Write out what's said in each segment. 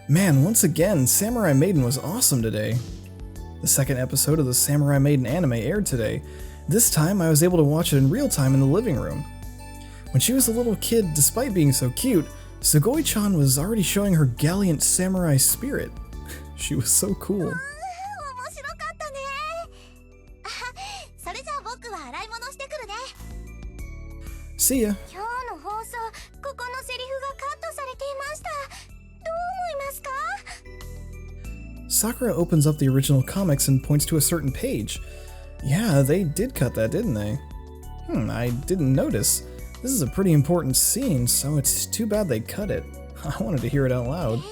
Man, once again, Samurai Maiden was awesome today. The second episode of the Samurai Maiden anime aired today. This time I was able to watch it in real time in the living room. When she was a little kid, despite being so cute, Sugoi-chan was already showing her gallant samurai spirit. She was so cool. See ya. Sakura opens up the original comics and points to a certain page. Yeah, they did cut that, didn't they? I didn't notice. This is a pretty important scene, so it's too bad they cut it. I wanted to hear it out loud.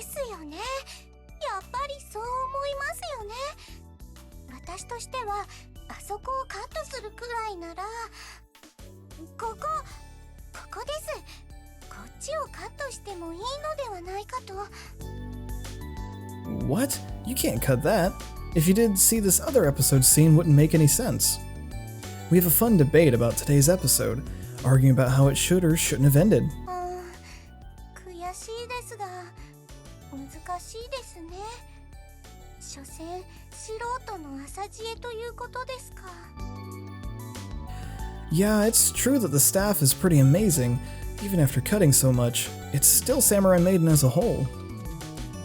What? You can't cut that. If you did see this other episode scene, wouldn't make any sense. We have a fun debate about today's episode, arguing about how it should or shouldn't have ended. Yeah, it's true that the staff is pretty amazing. Even after cutting so much, it's still Samurai Maiden as a whole.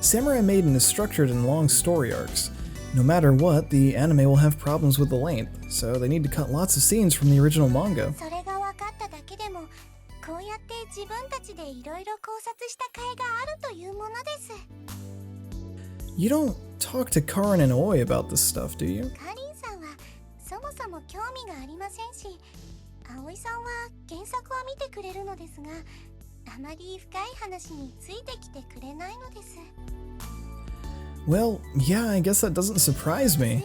Samurai Maiden is structured in long story arcs. No matter what, the anime will have problems with the length, so they need to cut lots of scenes from the original manga. You don't talk to Karin and Oi about this stuff, do you? Well, yeah, I guess that doesn't surprise me.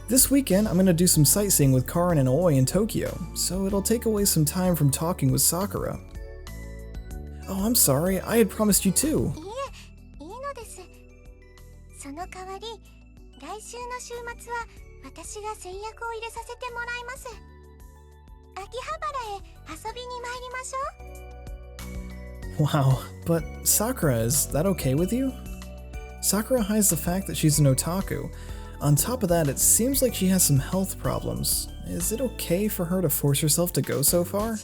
This weekend, I'm gonna do some sightseeing with Karin and Oi in Tokyo, so it'll take away some time from talking with Sakura. Oh, I'm sorry, I had promised you too. Wow, but Sakura, is that okay with you? Sakura hides the fact that she's an otaku. On top of that, it seems like she has some health problems. Is it okay for her to force herself to go so far?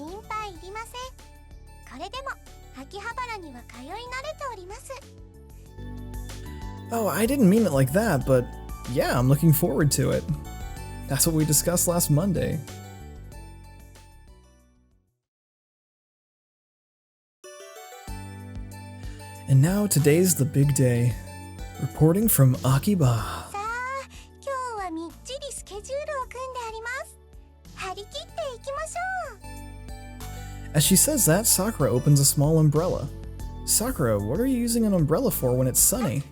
Oh, I didn't mean it like that, but yeah, I'm looking forward to it. That's what we discussed last Monday. And now today's the big day. Reporting from Akihabara. As she says that, Sakura opens a small umbrella. Sakura, what are you using an umbrella for when it's sunny?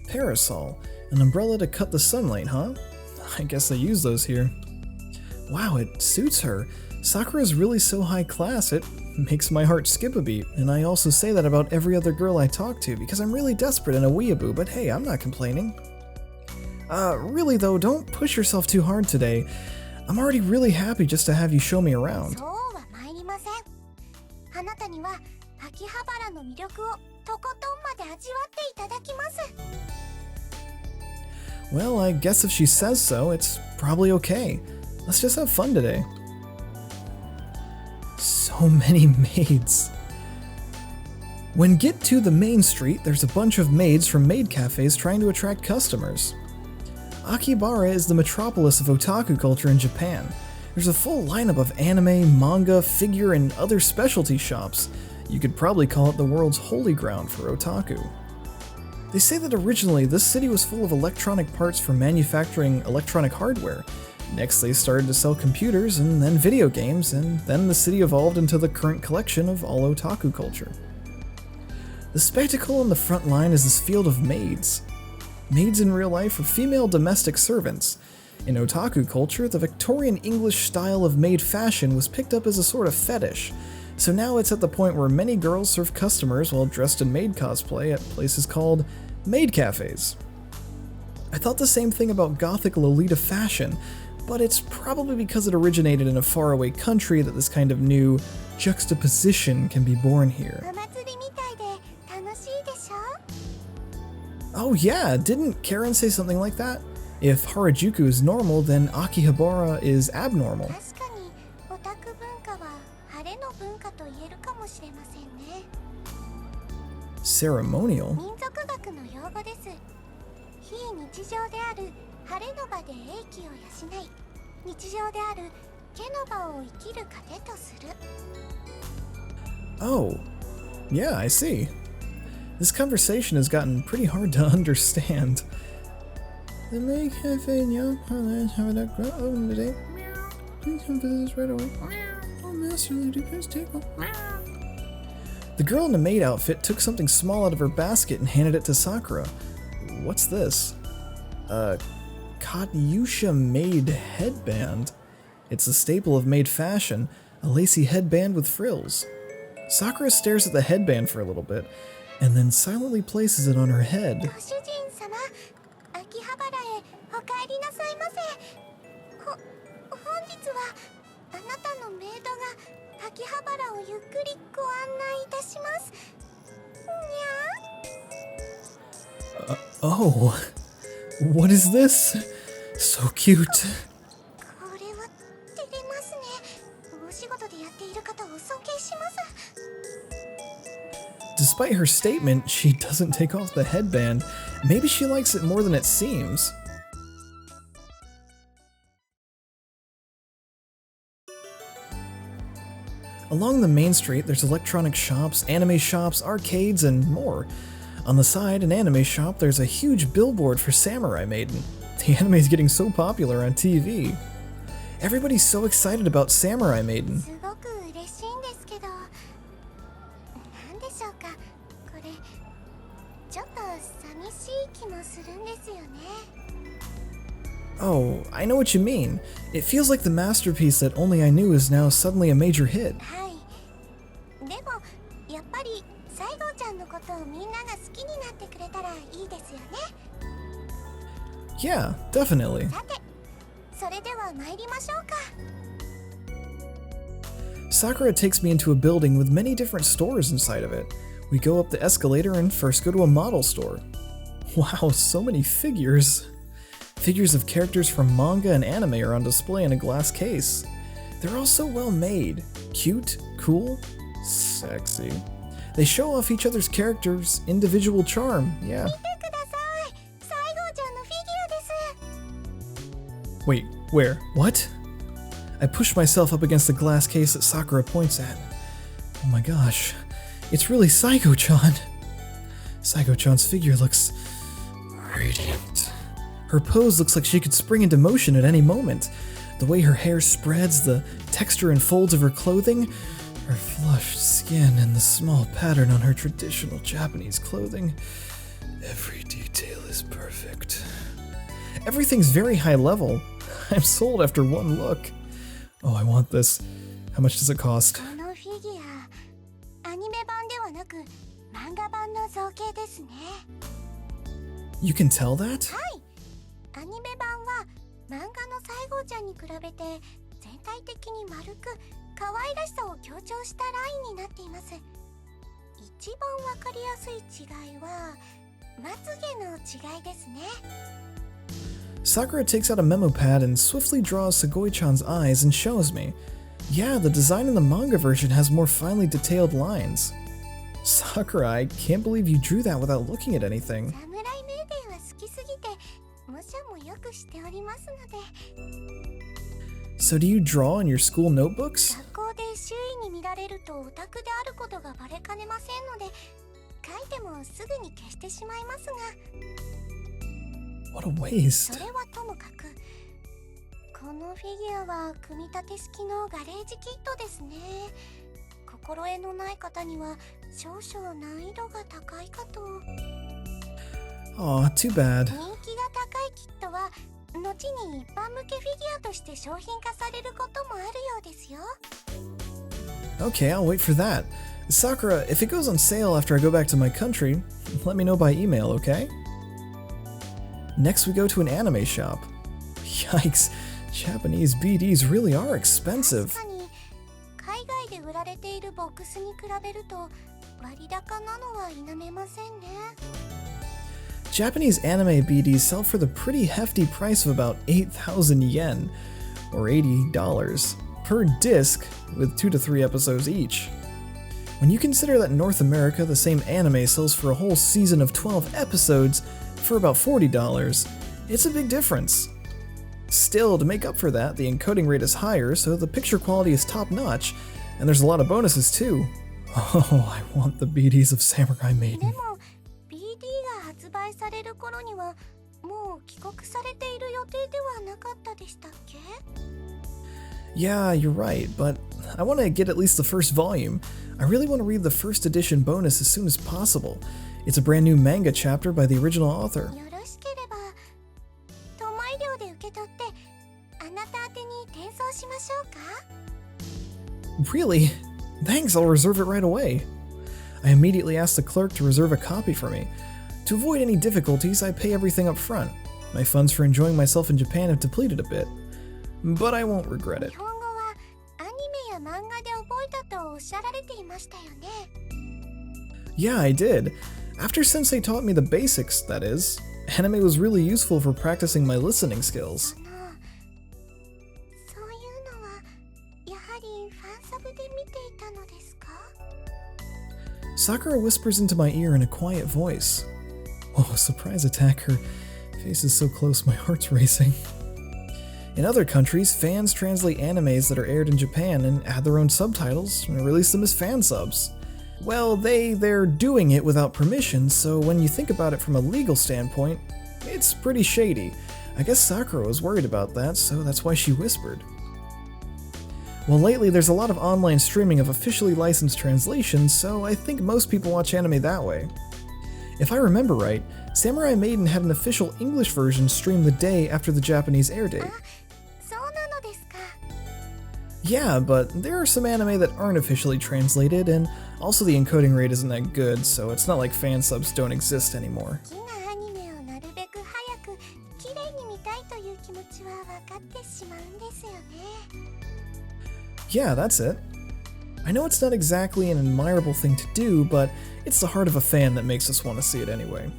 Parasol, an umbrella to cut the sunlight, huh? I guess they use those here. Wow, it suits her. Sakura's really so high class, it makes my heart skip a beat, and I also say that about every other girl I talk to because I'm really desperate and a weeaboo, but hey, I'm not complaining. Really though, don't push yourself too hard today. I'm already really happy just to have you show me around. Well, I guess if she says so, it's probably okay. Let's just have fun today. So many maids. When get to the main street, there's a bunch of maids from maid cafes trying to attract customers. Akihabara is the metropolis of otaku culture in Japan. There's a full lineup of anime, manga, figure, and other specialty shops. You could probably call it the world's holy ground for otaku. They say that originally this city was full of electronic parts for manufacturing electronic hardware. Next they started to sell computers and then video games, and then the city evolved into the current collection of all otaku culture. The spectacle on the front line is this field of maids. Maids in real life are female domestic servants. In otaku culture, the Victorian English style of maid fashion was picked up as a sort of fetish, so now it's at the point where many girls serve customers while dressed in maid cosplay at places called maid cafes. I thought the same thing about gothic Lolita fashion, but it's probably because it originated in a faraway country that this kind of new juxtaposition can be born here. Oh yeah, didn't Karen say something like that? If Harajuku is normal, then Akihabara is abnormal. Ceremonial? Oh, yeah, I see. This conversation has gotten pretty hard to understand. The maid cafe in Young have that grow open today. Please come visit us right away. Oh, master, lady, please take one. The girl in the maid outfit took something small out of her basket and handed it to Sakura. What's this? Katyusha maid headband. It's a staple of maid fashion, a lacy headband with frills. Sakura stares at the headband for a little bit, and then silently places it on her head. Oh, what is this? So cute. Despite her statement, she doesn't take off the headband. Maybe she likes it more than it seems. Along the main street, there's electronic shops, anime shops, arcades, and more. On the side, an anime shop, there's a huge billboard for Samurai Maiden. The anime is getting so popular on TV. Everybody's so excited about Samurai Maiden. Oh, I know what you mean. It feels like the masterpiece that only I knew is now suddenly a major hit. Yeah, definitely. Sakura takes me into a building with many different stores inside of it. We go up the escalator and first go to a model store. Wow, so many figures. Figures of characters from manga and anime are on display in a glass case. They're all so well made. Cute, cool, sexy. They show off each other's characters' individual charm, yeah. Wait, where? What? I push myself up against the glass case that Sakura points at. Oh my gosh, it's really Saiko-chan. Saiko-chan's figure looks radiant. Her pose looks like she could spring into motion at any moment. The way her hair spreads, the texture and folds of her clothing, her flushed skin, and the small pattern on her traditional Japanese clothing. Every detail is perfect. Everything's very high level. I'm sold after one look. Oh, I want this. How much does it cost? You can tell that? Sakura takes out a memo pad and swiftly draws Sugoi-chan's eyes and shows me. Yeah, the design in the manga version has more finely detailed lines. Sakura, I can't believe you drew that without looking at anything. So do you draw in your school notebooks? What a waste. Aw, too bad. 後に一般向けフィギュアとして商品化されることもあるようですよ。 Okay, I'll wait for that. Sakura, if it goes on sale after I go back to my country, let me know by email, okay? Next we go to an anime shop. Yikes, Japanese BDs really are expensive. 確かに海外で売られているボックスに比べると割高なのは否めませんね。 Japanese anime BDs sell for the pretty hefty price of about 8,000 yen, or $80, per disc, with 2 to 3 episodes each. When you consider that in North America the same anime sells for a whole season of 12 episodes for about $40, it's a big difference. Still, to make up for that, the encoding rate is higher, so the picture quality is top-notch, and there's a lot of bonuses too. Oh, I want the BDs of Samurai で Maiden. も BD が発売される頃にはもう帰国されている予定ではなかったでしたっけ？ Yeah, you're right, but I want to get at least the first volume. I really want to read the first edition bonus as soon as possible. It's a brand new manga chapter by the original author. よろしければトマイ料で受け取ってあなた宛てに転送しましょうか？ Really? Thanks, I'll reserve it right away. I immediately asked the clerk to reserve a copy for me. To avoid any difficulties, I pay everything up front. My funds for enjoying myself in Japan have depleted a bit, but I won't regret it. 日本語はアニメや漫画で覚えたとおっしゃられていましたよね。 Yeah, I did. After Sensei taught me the basics, that is, anime was really useful for practicing my listening skills. そういうのはやはりファンサブで見ていたのですか？ Sakura whispers into my ear in a quiet voice. Whoa, surprise attack, her face is so close my heart's racing. In other countries, fans translate animes that are aired in Japan and add their own subtitles and release them as fan subs. Well, they're doing it without permission, so when you think about it from a legal standpoint, it's pretty shady. I guess Sakura was worried about that, so that's why she whispered. Well, lately there's a lot of online streaming of officially licensed translations, so I think most people watch anime that way. If I remember right, Samurai Maiden had an official English version streamed the day after the Japanese air date. そうなのですか。 Yeah, but there are some anime that aren't officially translated, and also the encoding rate isn't that good, so it's not like fan subs don't exist anymore. 好きなアニメをなるべく早く綺麗に見たいという気持ちは分かってしまうんですよね。 Yeah, that's it. I know it's not exactly an admirable thing to do, but it's the heart of a fan that makes us want to see it anyway.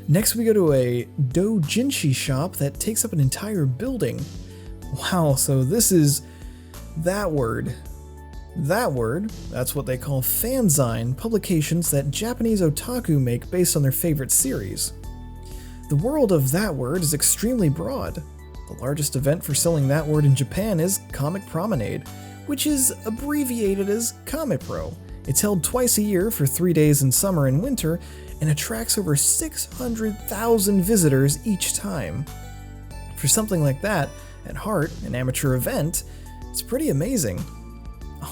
Next we go to a doujinshi shop that takes up an entire building. Wow, so this is that word. That word, that's what they call fanzine, publications that Japanese otaku make based on their favorite series. The world of that word is extremely broad. The largest event for selling that word in Japan is Comic Promenade, which is abbreviated as Comic-Pro. It's held twice a year for 3 days in summer and winter, and attracts over 600,000 visitors each time. For something like that, at heart, an amateur event, it's pretty amazing.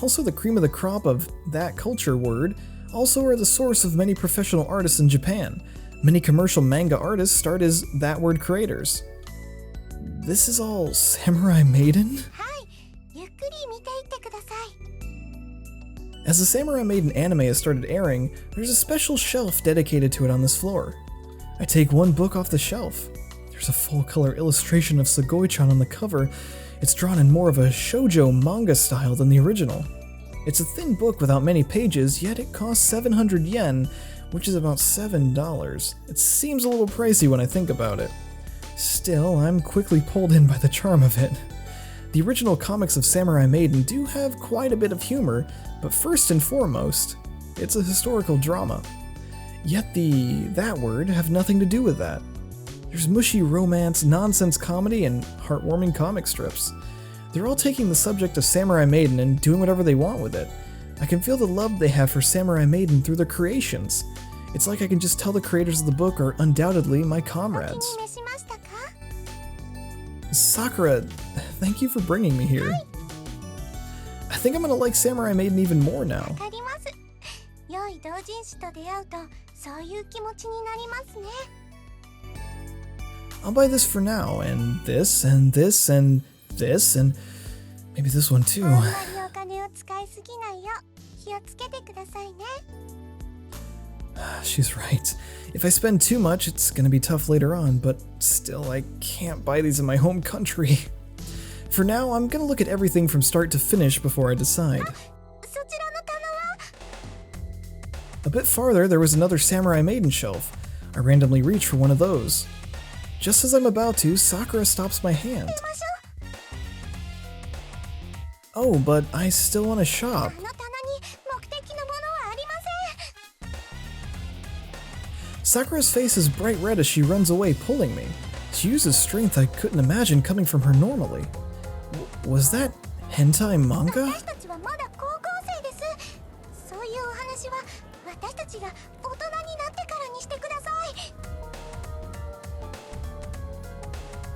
Also, the cream of the crop of that culture word also are the source of many professional artists in Japan. Many commercial manga artists start as that word creators. This is all Samurai Maiden? はい、ゆっくり見ていってください。 As the Samurai Maiden anime has started airing, there's a special shelf dedicated to it on this floor. I take one book off the shelf. There's a full-color illustration of Sugoi-chan on the cover. It's drawn in more of a shoujo manga style than the original. It's a thin book without many pages, yet it costs 700 yen, which is about $7. It seems a little pricey when I think about it. Still, I'm quickly pulled in by the charm of it. The original comics of Samurai Maiden do have quite a bit of humor, but first and foremost, it's a historical drama. Yet that word have nothing to do with that. There's mushy romance, nonsense comedy, and heartwarming comic strips. They're all taking the subject of Samurai Maiden and doing whatever they want with it. I can feel the love they have for Samurai Maiden through their creations. It's like I can just tell the creators of the book are undoubtedly my comrades. お気に召しましたか？ Sakura, thank you for bringing me here. I think I'm gonna like Samurai Maiden even more now. わかります。良い同人誌と出会うとそういう気持ちになりますね。I'll buy this for now, and this, and this, and this, and maybe this one too. あんまりお金を使いすぎないよう気をつけてくださいね。 She's right. If I spend too much, it's gonna be tough later on, but still, I can't buy these in my home country. For now, I'm gonna look at everything from start to finish before I decide. そちらの棚は A bit farther, there was another Samurai Maiden shelf. I randomly reach for one of those. Just as I'm about to, Sakura stops my hand. 出ましょ Oh, but I still want to shop. う。あの棚に目的のものはありません。 Sakura's face is bright red as she runs away, pulling me. She uses strength I couldn't imagine coming from her normally. Was that hentai manga? 私たちはまだ高校生です。そういうお話は私たちが大人になってからにしてください。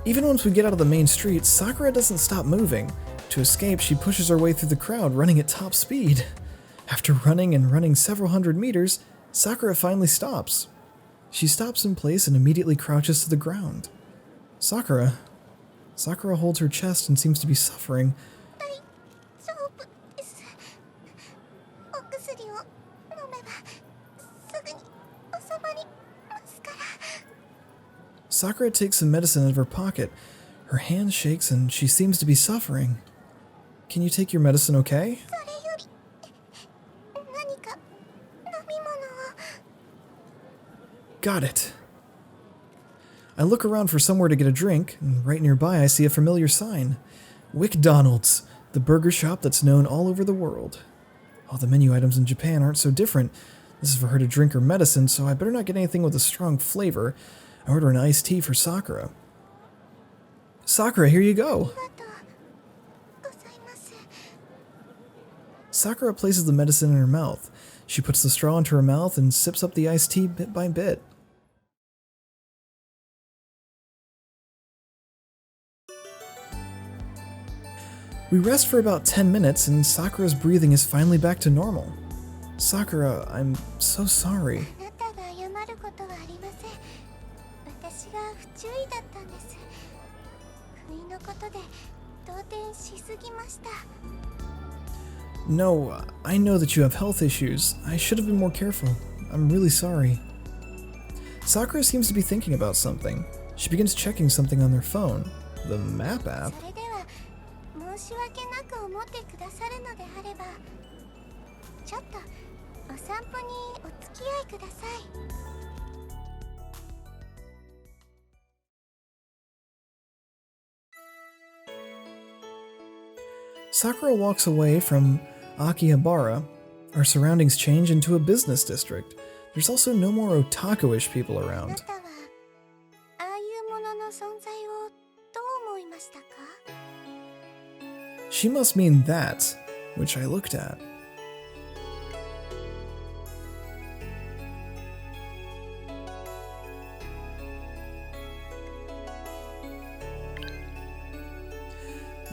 Even once we get out of the main street, Sakura doesn't stop moving. To escape, she pushes her way through the crowd, running at top speed. After running and running several hundred meters, Sakura finally stops. She stops in place and immediately crouches to the ground. Sakura holds her chest and seems to be suffering. 大丈夫です。お薬を飲めばすぐに収まりますから。 Sakura takes some medicine out of her pocket. Her hand shakes and she seems to be suffering. Can you take your medicine, okay? それより何か飲み物を。 Got it. I look around for somewhere to get a drink, and right nearby I see a familiar sign. WcDonald's, the burger shop that's known all over the world. All the menu items in Japan aren't so different. This is for her to drink her medicine, so I better not get anything with a strong flavor. I order an iced tea for Sakura. Sakura, here you go. ありがとうございます。 Sakura places the medicine in her mouth. She puts the straw into her mouth and sips up the iced tea bit by bit. We rest for about 10 minutes and Sakura's breathing is finally back to normal. Sakura, I'm so sorry. あなたが謝ることはありません。私が不注意だったんです。不意のことで動転しすぎました。 No, I know that you have health issues. I should have been more careful. I'm really sorry. Sakura seems to be thinking about something. She begins checking something on their phone. The map app? それでは申し訳なく思ってくださるのであれば、ちょっとお散歩にお付き合いください。 Sakura walks away from Akihabara. Our surroundings change into a business district. There's also no more otaku-ish people あな around. たはああいうものの存在をどう思いましたか？ She must mean that, which I looked at.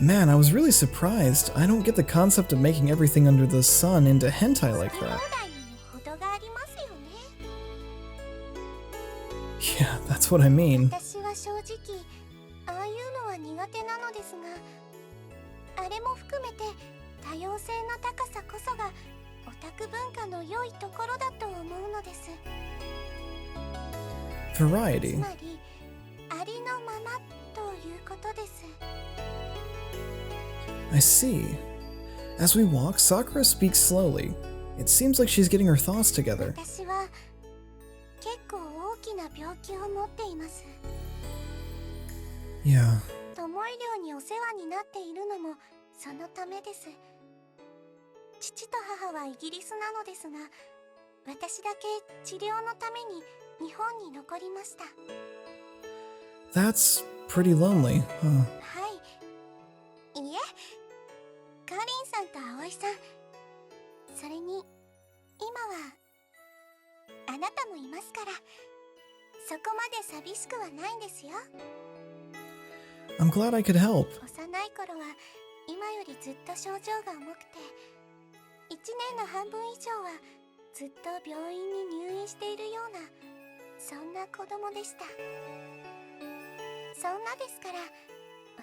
Man, I was really surprised. I don't get the concept of making everything under the sun into hentai like 好き放 that. 題にも程がありますよね。 Yeah, that's what I mean. 私は正直ああいうのは苦手なのですが、あれも含めて多様性の高さこそがオタク文化の良いところだと思うのです。 Variety. つまりありのままということです。 I see. As we walk, Sakura speaks slowly. It seems like she's getting her thoughts together. 私は結構大きな病気を持っています。 Yeah. 巴寮にお世話になっているのもそのためです。父と母はイギリスなのですが、私だけ治療のために日本に残りました。 That's pretty lonely, huh? はい。いいえ、カリンさんと葵さん、それに今はあなたもいますから、そこまで寂しくはないんですよ。 I'm glad I could help. 幼い頃は今よりずっと症状が重くて、1年の半分以上はずっと病院に入院しているような、そんな子供でした。そんなですから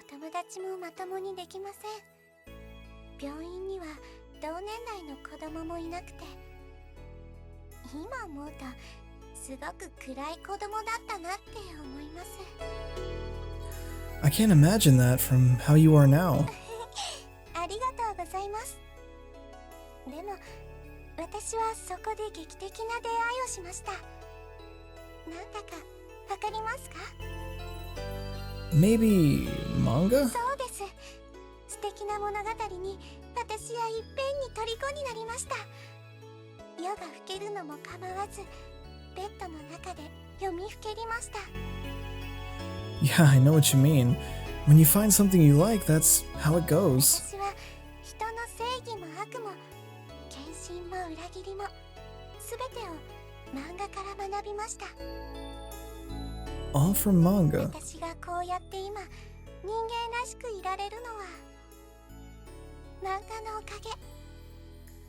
お友達もまともにできません。病院には同年代の子供もいなくて、今思うとすごく暗い子供だったなって思います。I can't imagine that from how you are now. ありがとうございます。でも私はそこで劇的な出会いをしました。なんだかわかりますか？ Maybe manga? そうです。素敵な物語に私はいっぺんに虜になりました。夜が更けるのも構わずベッドの中で読みふけりました。 Yeah, I know what you mean. When you find something you like, that's how it goes. 私は人の正義も悪も献身も裏切りも全てを漫画から学びました。 All from manga. 私がこうやって今人間らしくいられるのは漫画のおかげ。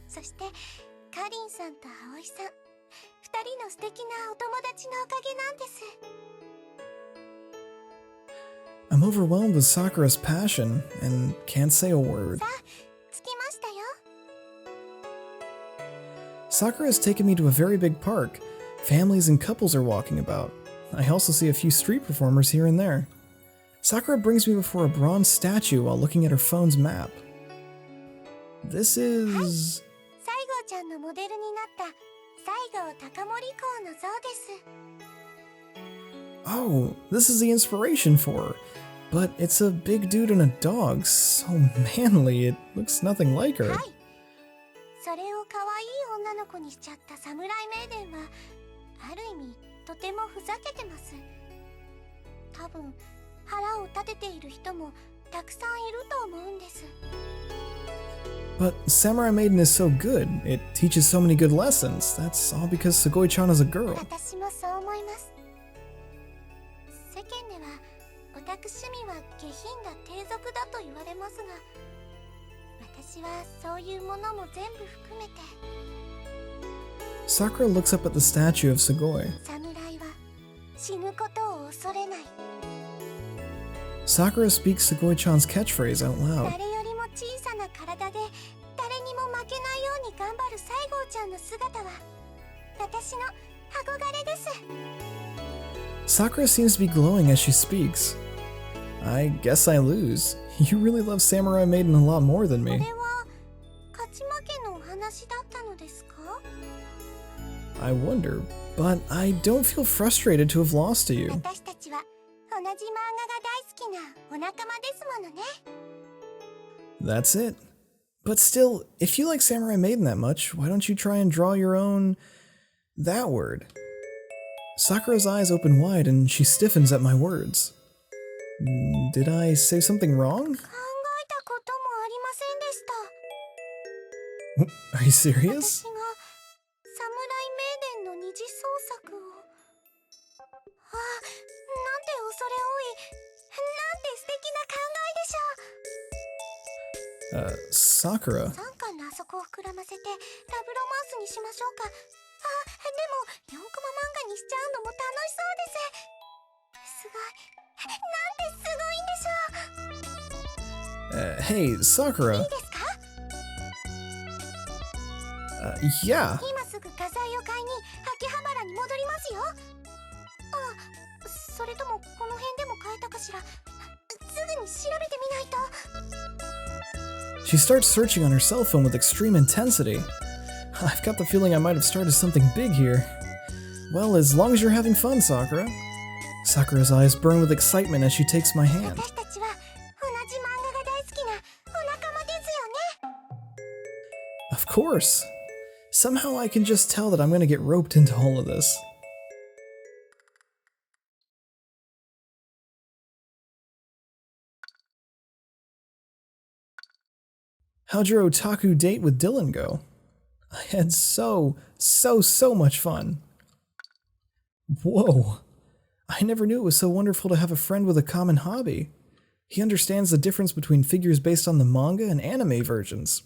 そしてかりんさんと葵さん、2人の素敵なお友達のおかげなんです。 I'm overwhelmed with Sakura's passion and can't say a word. さあ着きましたよ。 Sakura has taken me to a very big park. Families and couples are walking about. I also see a few street performers here and there. Sakura brings me before a bronze statue while looking at her phone's map. This is... 西郷ちゃんのモデルになった西郷隆盛公の像です。 Oh, this is the inspiration for her. But it's a big dude and a dog. So manly, it looks nothing like her. はい、それを可愛い女の子にしちゃったサムライメイデンはある意味とてもふざけてます。多分腹を立てている人もたくさんいると思うんです。 But Samurai Maiden is so good. It teaches so many good lessons. That's all because Sugoi-chan is a girl. 私もそう思います。世間ではオタク趣味は下品だ低俗だと言われますが、私はそういうものも全部含めて。 Sakura looks up at the statue of Sugoi. 侍は死ぬことを恐れない。 Sakura speaks Sugoi-chan's catchphrase out loud. 誰よりも小さな体で誰にも負けないように頑張る西郷ちゃんの姿は私の憧れです。 Sakura seems to be glowing as she speaks. I guess I lose. You really love Samurai Maiden a lot more than こ me. れは勝ち負けのお話だったのですか？ I wonder, but I don't feel frustrated to have lost to you. 私たちは同じ漫画が大好きなお仲間ですものね。 That's it. But still, if you like Samurai Maiden that much, why don't you try and draw your own... that word? Sakura's eyes open wide and she stiffens at my words. Did I say something wrong? 考えたこともありませんでした。 Are you serious? 私がサムライメイデンの二次創作を。ああ、なんて恐れ多い、なんて素敵な考えでしょう。 Sakura. 3巻のあそこを膨らませてラブロマンスにしましょうか。あ、でも4コマ漫画にしちゃうのも楽しそうです。すごい、なんてすごいんでしょう。 Hey, Sakura. いいですか？ Yeah. 今すぐ画材を買いに秋葉原に戻りますよ。あ、それともこの辺でも買えたかしら。すぐに調べてみないと。 She starts searching on her cell phone with extreme intensity. I've got the feeling I might have started something big here. Well, as long as you're having fun, Sakura. Sakura's eyes burn with excitement as she takes my hand. 私たちは同じ漫画が大好きなお仲間ですよね。 Of course. Somehow I can just tell that I'm gonna get roped into all of this. How'd your otaku date with Dylan go? I had so much fun. Whoa. I never knew it was so wonderful to have a friend with a common hobby. He understands the difference between figures based on the manga and anime versions.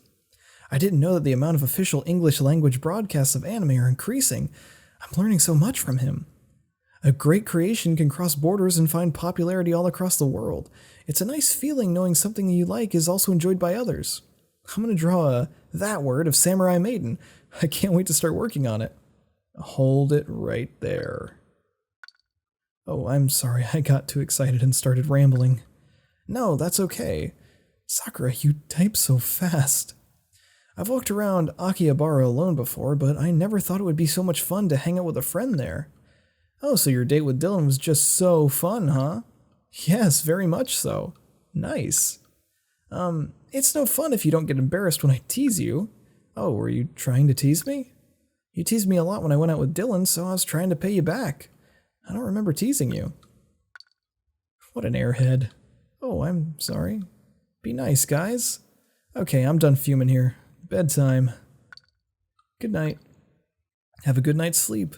I didn't know that the amount of official English language broadcasts of anime are increasing. I'm learning so much from him. A great creation can cross borders and find popularity all across the world. It's a nice feeling knowing something you like is also enjoyed by others. I'm gonna draw that word of Samurai Maiden. I can't wait to start working on it. Hold it right there. Oh, I'm sorry, I got too excited and started rambling. No, that's okay. Sakura, you type so fast. I've walked around Akihabara alone before, but I never thought it would be so much fun to hang out with a friend there. Oh, so your date with Dylan was just so fun, huh? Yes, very much so. Nice. It's no fun if you don't get embarrassed when I tease you. Oh, were you trying to tease me? You teased me a lot when I went out with Dylan, so I was trying to pay you back. I don't remember teasing you. What an airhead. Oh, I'm sorry. Be nice, guys. Okay, I'm done fuming here. Bedtime. Good night. Have a good night's sleep.